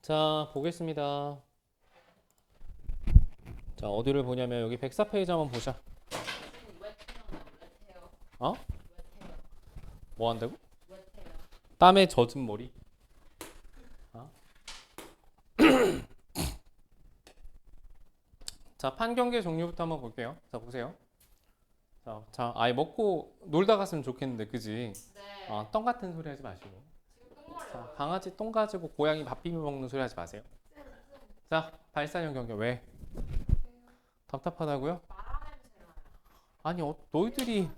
자, 보겠습니다. 자, 어디를 보냐면 여기 104페이지 한번 보자. 어? 뭐 한다고? 땀에 젖은 머리. 어? 자, 판경계 종류부터 한번 볼게요. 자, 보세요. 자, 아예 먹고 놀다 갔으면 좋겠는데, 그지? 네. 똥 같은 소리 하지 마시고. 지금 똥 마려워요. 자, 강아지 똥 가지고 고양이 밥 비벼 먹는 소리 하지 마세요. 자, 발사형 경계 왜? 답답하다고요? 마라 냄새 나요. 아니, 너희들이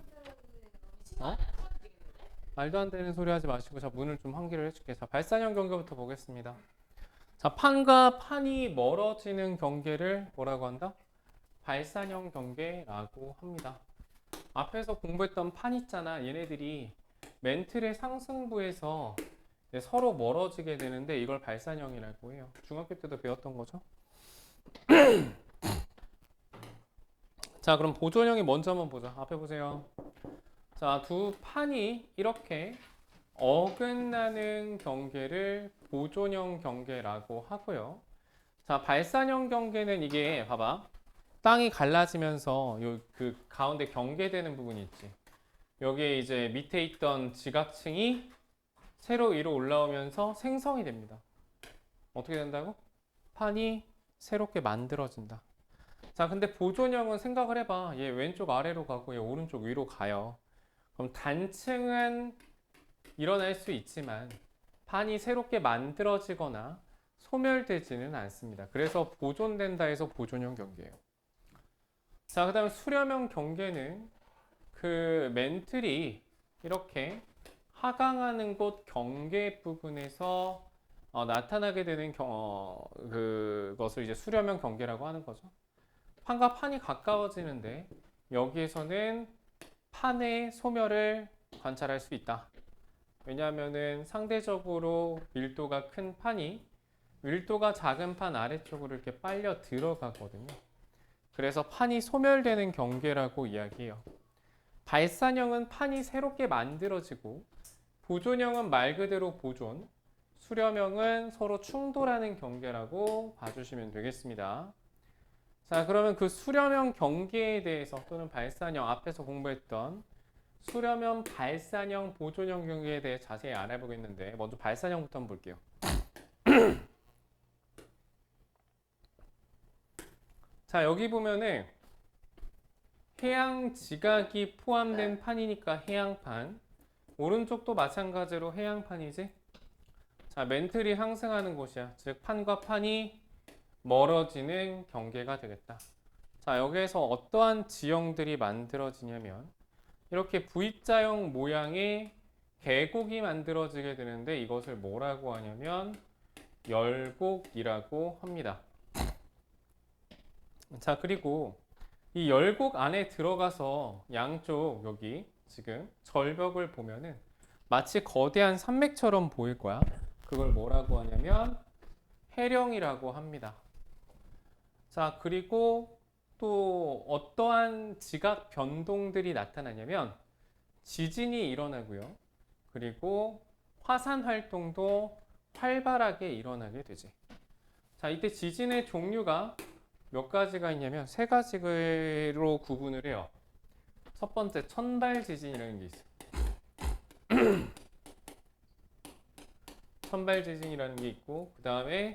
미친 거 어? 아니야? 터지겠는데? 말도 안 되는 소리 하지 마시고, 자, 문을 좀 환기를 해줄게. 자, 발사형 경계부터 보겠습니다. 자, 판과 판이 멀어지는 경계를 뭐라고 한다? 발산형 경계라고 합니다. 앞에서 공부했던 판 있잖아. 얘네들이 멘틀의 상승부에서 서로 멀어지게 되는데 이걸 발산형이라고 해요. 중학교 때도 배웠던 거죠. 자, 그럼 보존형이 먼저 한번 보자. 앞에 보세요. 자, 두 판이 이렇게 어긋나는 경계를 보존형 경계라고 하고요. 자, 발산형 경계는 이게 봐봐. 땅이 갈라지면서 요 그 가운데 경계되는 부분이 있지. 여기에 이제 밑에 있던 지각층이 세로 위로 올라오면서 생성이 됩니다. 어떻게 된다고? 판이 새롭게 만들어진다. 자, 근데 보존형은 생각을 해봐. 얘 왼쪽 아래로 가고 얘 오른쪽 위로 가요. 그럼 단층은 일어날 수 있지만 판이 새롭게 만들어지거나 소멸되지는 않습니다. 그래서 보존된다 해서 보존형 경계예요. 자, 그 다음에 수렴형 경계는 그 멘틀이 이렇게 하강하는 곳 경계 부분에서 나타나게 되는 그것을 이제 수렴형 경계라고 하는 거죠. 판과 판이 가까워지는데 여기에서는 판의 소멸을 관찰할 수 있다. 왜냐하면은 상대적으로 밀도가 큰 판이 밀도가 작은 판 아래쪽으로 이렇게 빨려 들어가거든요. 그래서 판이 소멸되는 경계라고 이야기해요. 발산형은 판이 새롭게 만들어지고 보존형은 말 그대로 보존, 수렴형은 서로 충돌하는 경계라고 봐주시면 되겠습니다. 자, 그러면 그 수렴형 경계에 대해서 또는 발산형 앞에서 공부했던 수렴형, 발산형, 보존형 경계에 대해 자세히 알아보겠는데 먼저 발산형부터 한번 볼게요. 자, 여기 보면은 해양 지각이 포함된 판이니까 해양판. 오른쪽도 마찬가지로 해양판이지. 자, 멘틀이 상승하는 곳이야. 즉 판과 판이 멀어지는 경계가 되겠다. 자, 여기에서 어떠한 지형들이 만들어지냐면 이렇게 V자형 모양의 계곡이 만들어지게 되는데 이것을 뭐라고 하냐면 열곡이라고 합니다. 자, 그리고 이 열곡 안에 들어가서 양쪽 여기 지금 절벽을 보면은 마치 거대한 산맥처럼 보일 거야. 그걸 뭐라고 하냐면 해령이라고 합니다. 자, 그리고 또 어떠한 지각 변동들이 나타나냐면 지진이 일어나고요. 그리고 화산 활동도 활발하게 일어나게 되지. 자, 이때 지진의 종류가 몇 가지가 있냐면 세 가지로 구분을 해요. 첫 번째, 천발 지진이라는 게 있어요. 천발 지진이라는 게 있고, 그 다음에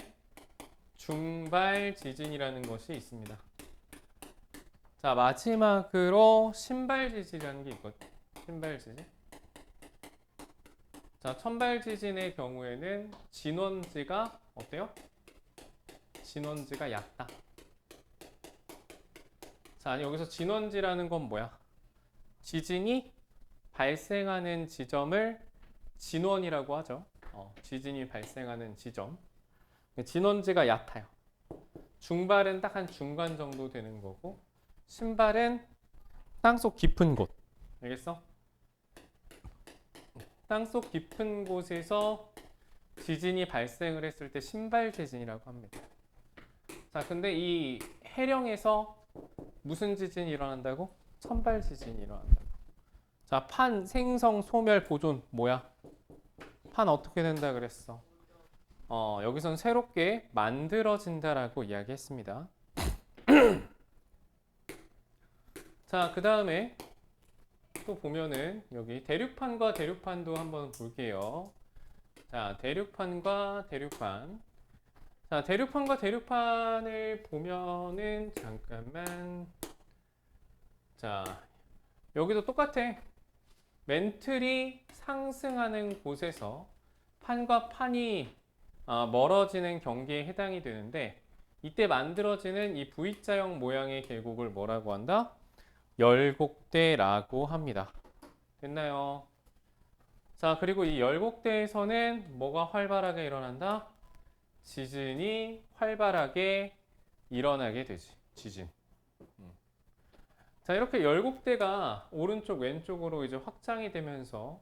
중발 지진이라는 것이 있습니다. 자, 마지막으로 신발 지진이라는 게 있거든요. 신발 지진. 자, 천발 지진의 경우에는 진원지가 어때요? 진원지가 얕다. 자, 아니 여기서 진원지라는 건 뭐야? 지진이 발생하는 지점을 진원이라고 하죠. 지진이 발생하는 지점. 진원지가 얕아요. 중발은 딱 한 중간 정도 되는 거고, 신발은 땅속 깊은 곳. 알겠어? 땅속 깊은 곳에서 지진이 발생을 했을 때 신발 지진이라고 합니다. 자, 근데 이 해령에서 무슨 지진이 일어난다고? 천발 지진이 일어난다고. 자, 판 생성 소멸 보존 뭐야? 판 어떻게 된다 그랬어? 여기선 새롭게 만들어진다라고 이야기했습니다. 자, 그 다음에 또 보면은 여기 대륙판과 대륙판도 한번 볼게요. 자, 대륙판과 대륙판. 자, 대륙판과 대륙판을 보면은 잠깐만. 자, 여기도 똑같아. 맨틀이 상승하는 곳에서 판과 판이 멀어지는 경계에 해당이 되는데 이때 만들어지는 이 V자형 모양의 계곡을 뭐라고 한다? 열곡대라고 합니다. 됐나요? 자, 그리고 이 열곡대에서는 뭐가 활발하게 일어난다? 지진이 활발하게 일어나게 되지. 지진. 자, 이렇게 열곡대가 오른쪽 왼쪽으로 이제 확장이 되면서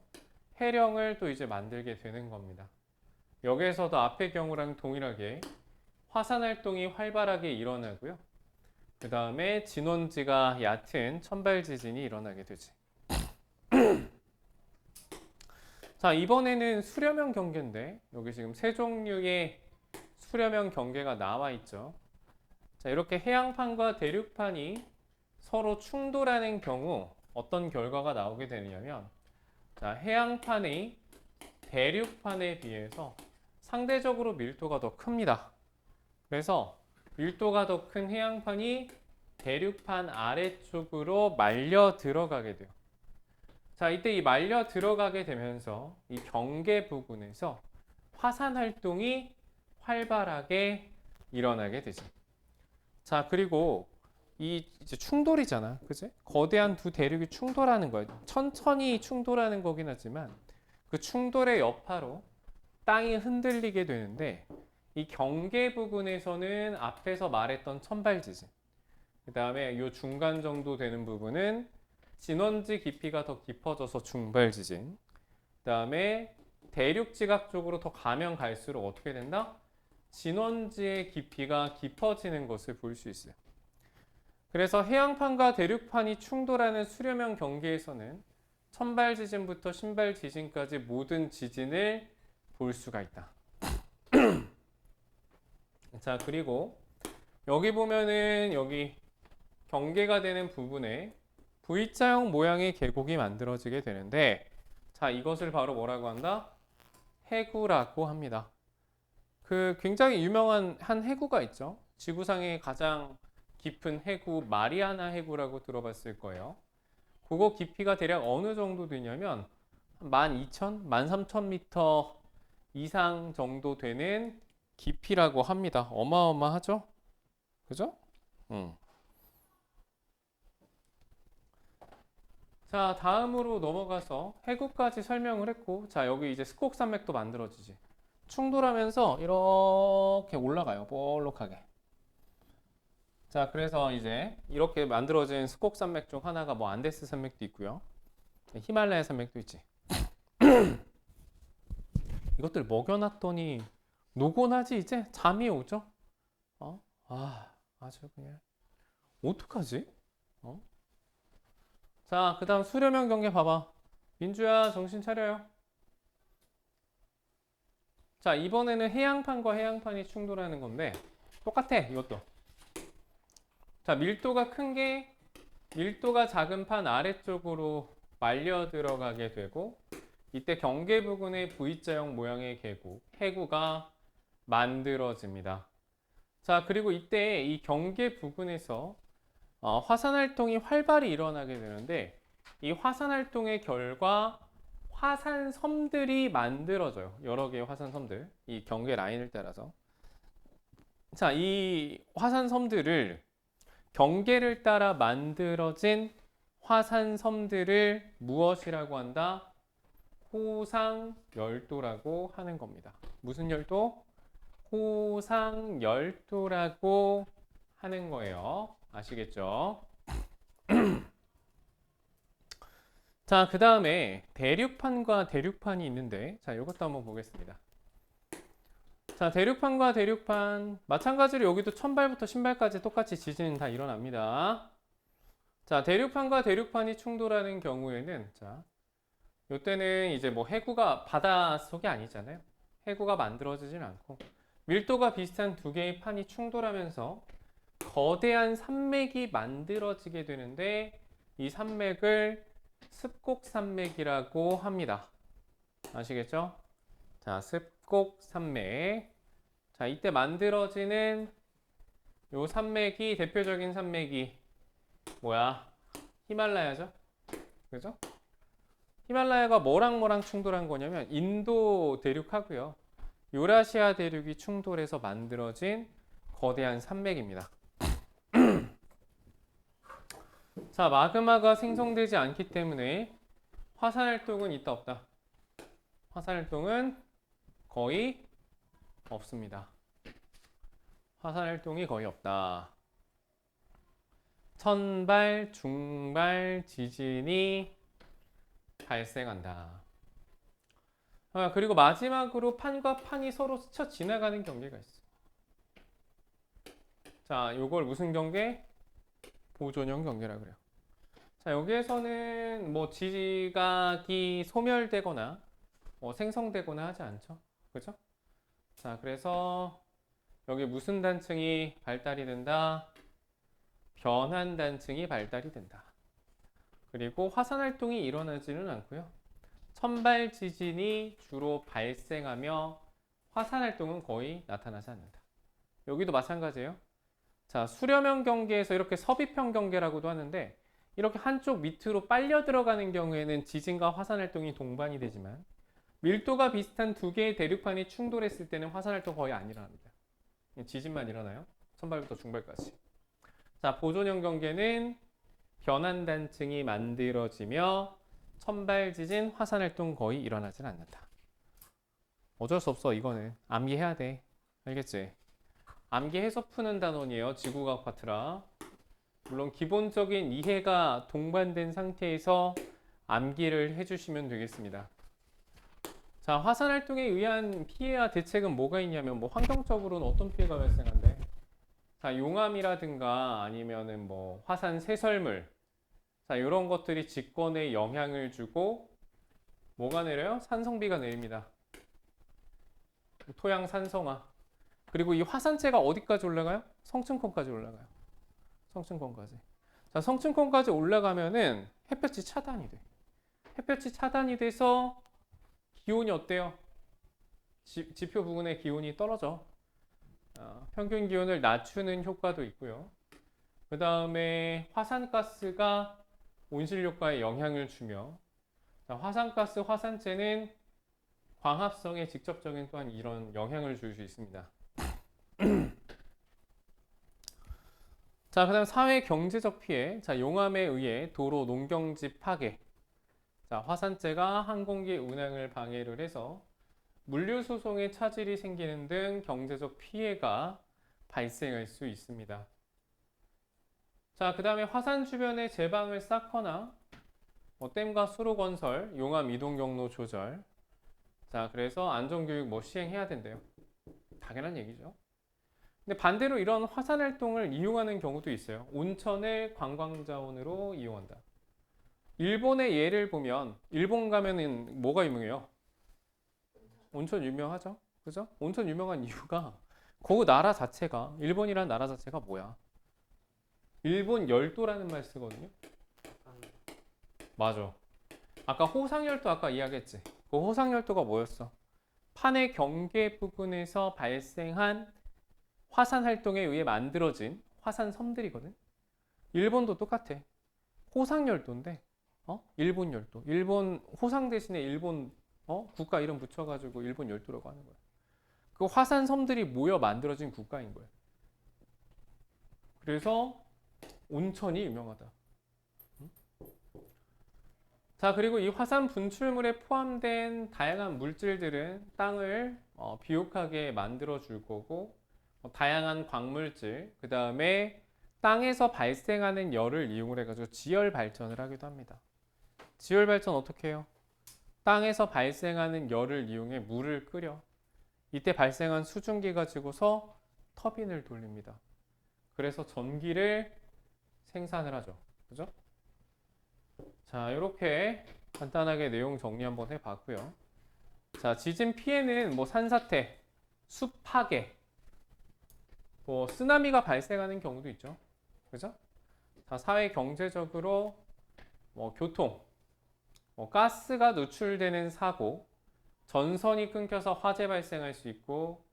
해령을 또 이제 만들게 되는 겁니다. 여기에서도 앞의 경우랑 동일하게 화산 활동이 활발하게 일어나고요. 그 다음에 진원지가 얕은 천발 지진이 일어나게 되지. 자, 이번에는 수렴형 경계인데 여기 지금 세 종류의 수렴형 경계가 나와 있죠. 자, 이렇게 해양판과 대륙판이 서로 충돌하는 경우 어떤 결과가 나오게 되냐면 자, 해양판이 대륙판에 비해서 상대적으로 밀도가 더 큽니다. 그래서 밀도가 더 큰 해양판이 대륙판 아래쪽으로 말려 들어가게 돼요. 자, 이때 이 말려 들어가게 되면서 이 경계 부근에서 화산 활동이 활발하게 일어나게 되죠. 자, 그리고 이 이제 충돌이잖아. 그지? 거대한 두 대륙이 충돌하는 거예요. 천천히 충돌하는 거긴 하지만 그 충돌의 여파로 땅이 흔들리게 되는데 이 경계 부분에서는 앞에서 말했던 천발 지진. 그다음에 이 중간 정도 되는 부분은 진원지 깊이가 더 깊어져서 중발 지진. 그다음에 대륙 지각 쪽으로 더 가면 갈수록 어떻게 된다? 진원지의 깊이가 깊어지는 것을 볼 수 있어요. 그래서 해양판과 대륙판이 충돌하는 수렴형 경계에서는 천발 지진부터 신발 지진까지 모든 지진을 볼 수가 있다. 자, 그리고 여기 보면은 여기 경계가 되는 부분에 V자형 모양의 계곡이 만들어지게 되는데 자, 이것을 바로 뭐라고 한다? 해구라고 합니다. 그 굉장히 유명한 한 해구가 있죠. 지구상의 가장 깊은 해구 마리아나 해구라고 들어봤을 거예요. 그거 깊이가 대략 어느 정도 되냐면 12,000, 13,000m 이상 정도 되는 깊이라고 합니다. 어마어마하죠? 그죠? 자, 다음으로 넘어가서 해구까지 설명을 했고, 자, 여기 이제 스콕 산맥도 만들어지지. 충돌하면서 이렇게 올라가요. 볼록하게. 자, 그래서 이제 이렇게 만들어진 스콕 산맥 중 하나가 뭐 안데스 산맥도 있고요. 히말라야 산맥도 있지. 이것들 먹여놨더니 노곤하지 이제 잠이 오죠? 아주 그냥 어떡하지? 자, 그 다음 수렴형 경계 봐봐. 민주야, 정신 차려요. 자, 이번에는 해양판과 해양판이 충돌하는 건데 똑같아, 이것도. 자, 밀도가 큰 게 밀도가 작은 판 아래쪽으로 말려 들어가게 되고 이때 경계 부근의 V자형 모양의 계곡, 해구가 만들어집니다. 자, 그리고 이때 이 경계 부근에서 화산 활동이 활발히 일어나게 되는데 이 화산 활동의 결과 화산 섬들이 만들어져요. 여러 개의 화산 섬들. 이 경계 라인을 따라서. 자, 이 화산 섬들을 경계를 따라 만들어진 화산 섬들을 무엇이라고 한다? 호상 열도라고 하는 겁니다. 무슨 열도? 호상 열도라고 하는 거예요. 아시겠죠? 자, 그 다음에 대륙판과 대륙판이 있는데 자, 이것도 한번 보겠습니다. 자, 대륙판과 대륙판 마찬가지로 여기도 천발부터 신발까지 똑같이 지진은 다 일어납니다. 자, 대륙판과 대륙판이 충돌하는 경우에는 자, 요때는 이제 뭐 해구가 바닷속이 아니잖아요. 해구가 만들어지진 않고 밀도가 비슷한 두 개의 판이 충돌하면서 거대한 산맥이 만들어지게 되는데 이 산맥을 습곡산맥이라고 합니다. 아시겠죠? 자, 습곡산맥. 자, 이때 만들어지는 요 산맥이 대표적인 산맥이 뭐야? 히말라야죠? 그죠? 히말라야가 뭐랑 충돌한 거냐면 인도 대륙하고요. 유라시아 대륙이 충돌해서 만들어진 거대한 산맥입니다. 자, 마그마가 생성되지 않기 때문에 화산 활동은 있다 없다? 화산 활동은 거의 없습니다. 화산 활동이 거의 없다. 천발, 중발 지진이 발생한다. 그리고 마지막으로 판과 판이 서로 스쳐 지나가는 경계가 있어. 자, 요걸 무슨 경계? 보존형 경계라 그래요. 자, 여기에서는 뭐 지각이 소멸되거나 생성되거나 하지 않죠. 그죠? 자, 그래서 여기 무슨 단층이 발달이 된다? 변환 단층이 발달이 된다. 그리고 화산 활동이 일어나지는 않고요. 천발 지진이 주로 발생하며 화산 활동은 거의 나타나지 않는다. 여기도 마찬가지예요. 자, 수렴형 경계에서 이렇게 섭입형 경계라고도 하는데 이렇게 한쪽 밑으로 빨려 들어가는 경우에는 지진과 화산 활동이 동반이 되지만 밀도가 비슷한 두 개의 대륙판이 충돌했을 때는 화산 활동 거의 안 일어납니다. 지진만 일어나요. 천발부터 중발까지. 자, 보존형 경계는 변환 단층이 만들어지며 천발 지진, 화산 활동 거의 일어나질 않는다. 어쩔 수 없어. 이거는 암기해야 돼. 알겠지? 암기해서 푸는 단원이에요. 지구과학 파트라. 물론 기본적인 이해가 동반된 상태에서 암기를 해주시면 되겠습니다. 자, 화산 활동에 의한 피해와 대책은 뭐가 있냐면 뭐 환경적으로는 어떤 피해가 발생한대? 자, 용암이라든가 아니면은 뭐 화산 쇄설물, 자, 이런 것들이 직권에 영향을 주고 뭐가 내려요? 산성비가 내립니다. 토양 산성화. 그리고 이 화산재가 어디까지 올라가요? 성층권까지 올라가요. 성층권까지. 자, 성층권까지 올라가면은 햇볕이 차단이 돼. 햇볕이 차단이 돼서 기온이 어때요? 지표 부근의 기온이 떨어져. 평균 기온을 낮추는 효과도 있고요. 그 다음에 화산가스가 온실효과에 영향을 주며, 자, 화산가스, 화산재는 광합성에 직접적인 또한 이런 영향을 줄 수 있습니다. 자, 그 다음 사회 경제적 피해. 자, 용암에 의해 도로 농경지 파괴. 자, 화산재가 항공기 운항을 방해를 해서 물류 수송에 차질이 생기는 등 경제적 피해가 발생할 수 있습니다. 자, 그 다음에 화산 주변에 제방을 쌓거나 댐과 수로 건설, 용암 이동 경로 조절. 자, 그래서 안전교육 뭐 시행해야 된대요. 당연한 얘기죠. 근데 반대로 이런 화산 활동을 이용하는 경우도 있어요. 온천을 관광자원으로 이용한다. 일본의 예를 보면 일본 가면은 뭐가 유명해요? 온천 유명하죠? 그죠? 온천 유명한 이유가 그 나라 자체가 일본이라는 나라 자체가 뭐야? 일본 열도라는 말 쓰거든요. 맞아. 아까 호상열도 아까 이야기했지. 그 호상열도가 뭐였어? 판의 경계 부근에서 발생한 화산 활동에 의해 만들어진 화산 섬들이거든. 일본도 똑같아. 호상열도인데, 일본 열도. 일본 호상 대신에 일본 국가 이름 붙여가지고 일본 열도라고 하는 거야. 그 화산 섬들이 모여 만들어진 국가인 거야. 그래서 온천이 유명하다. 자, 그리고 이 화산 분출물에 포함된 다양한 물질들은 땅을 비옥하게 만들어 줄 거고, 다양한 광물질, 그 다음에 땅에서 발생하는 열을 이용을 해가지고 지열 발전을 하기도 합니다. 지열 발전 어떻게 해요? 땅에서 발생하는 열을 이용해 물을 끓여. 이때 발생한 수증기 가지고서 터빈을 돌립니다. 그래서 전기를 생산을 하죠. 그죠? 자, 이렇게 간단하게 내용 정리 한번 해봤고요. 자, 지진 피해는 뭐 산사태, 숲 파괴, 뭐 쓰나미가 발생하는 경우도 있죠. 그죠? 자, 사회 경제적으로 뭐 교통, 뭐 가스가 누출되는 사고, 전선이 끊겨서 화재 발생할 수 있고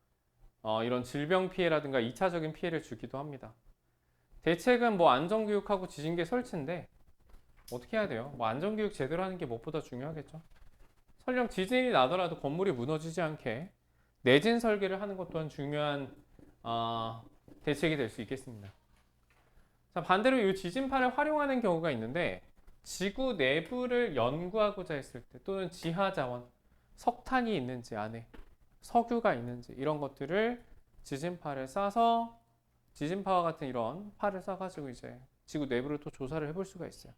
이런 질병 피해라든가 2차적인 피해를 주기도 합니다. 대책은 뭐 안전교육하고 지진계 설치인데 어떻게 해야 돼요? 뭐 안전교육 제대로 하는 게 무엇보다 중요하겠죠. 설령 지진이 나더라도 건물이 무너지지 않게 내진 설계를 하는 것 또한 중요한 대책이 될 수 있겠습니다. 자, 반대로 이 지진파를 활용하는 경우가 있는데 지구 내부를 연구하고자 했을 때 또는 지하 자원, 석탄이 있는지 안에 석유가 있는지 이런 것들을 지진파를 쏴서 지진파와 같은 이런 파를 쏴가지고 이제 지구 내부를 또 조사를 해볼 수가 있어요.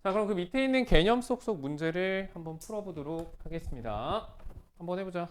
자, 그럼 그 밑에 있는 개념 속 문제를 한번 풀어보도록 하겠습니다. 한번 해보자.